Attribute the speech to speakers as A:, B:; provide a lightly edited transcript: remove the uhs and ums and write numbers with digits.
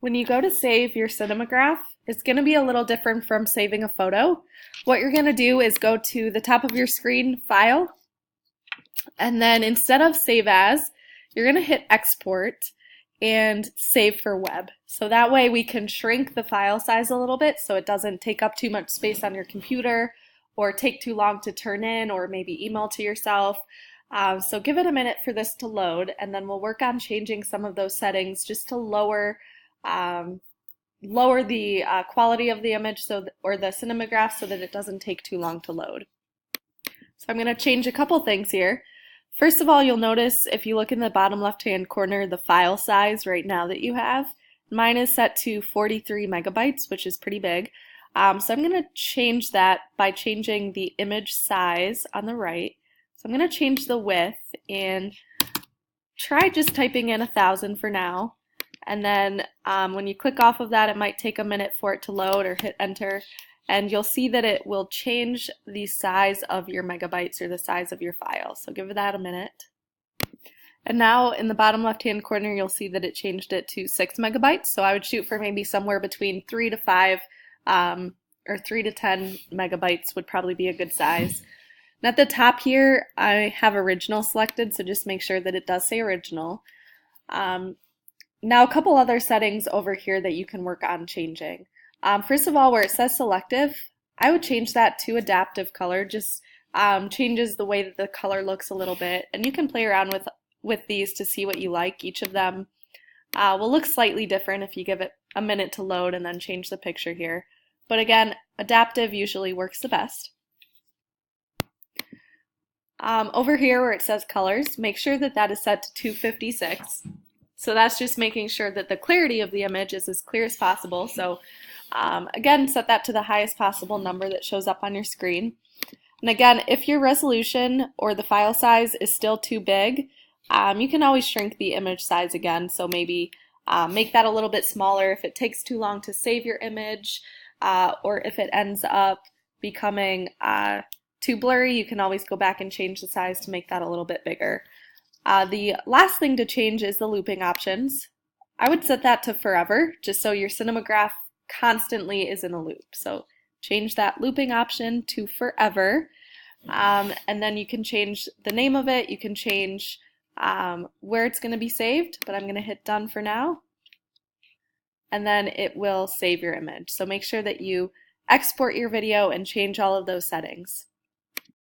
A: When you go to save your Cinemagraph, it's going to be a little different from saving a photo. What you're going to do is go to the top of your screen, File, and then instead of Save As, you're going to hit Export and Save for Web. So that way we can shrink the file size a little bit so it doesn't take up too much space on your computer or take too long to turn in or maybe email to yourself. So give it a minute for this to load, and then we'll work on changing some of those settings just to lower the quality of the image or the Cinemagraph so that it doesn't take too long to load. So I'm going to change a couple things here. First of all, you'll notice if you look in the bottom left-hand corner, the file size right now that you have. Mine is set to 43 megabytes, which is pretty big. So I'm going to change that by changing the image size on the right. So I'm going to change the width and try just typing in 1,000 for now. And then when you click off of that, it might take a minute for it to load or hit enter. And you'll see that it will change the size of your megabytes or the size of your file. So give that a minute. And now in the bottom left-hand corner, you'll see that it changed it to 6 megabytes. So I would shoot for maybe somewhere between 3 to 5 or 3 to 10 megabytes would probably be a good size. And at the top here, I have original selected, so just make sure that it does say original. Now a couple other settings over here that you can work on changing. First of all, where it says selective, I would change that to adaptive color. Just changes the way that the color looks a little bit, and you can play around with these to see what you like. Each of them will look slightly different if you give it a minute to load and then change the picture here. But again, adaptive usually works the best. Over here where it says colors, make sure that that is set to 256. So that's just making sure that the clarity of the image is as clear as possible. So again, set that to the highest possible number that shows up on your screen. And again, if your resolution or the file size is still too big, you can always shrink the image size again. So maybe make that a little bit smaller if it takes too long to save your image, or if it ends up becoming too blurry, you can always go back and change the size to make that a little bit bigger. The last thing to change is the looping options. I would set that to forever, just so your Cinemagraph constantly is in a loop. So change that looping option to forever, and then you can change the name of it. You can change where it's going to be saved, but I'm going to hit done for now, and then it will save your image. So make sure that you export your video and change all of those settings.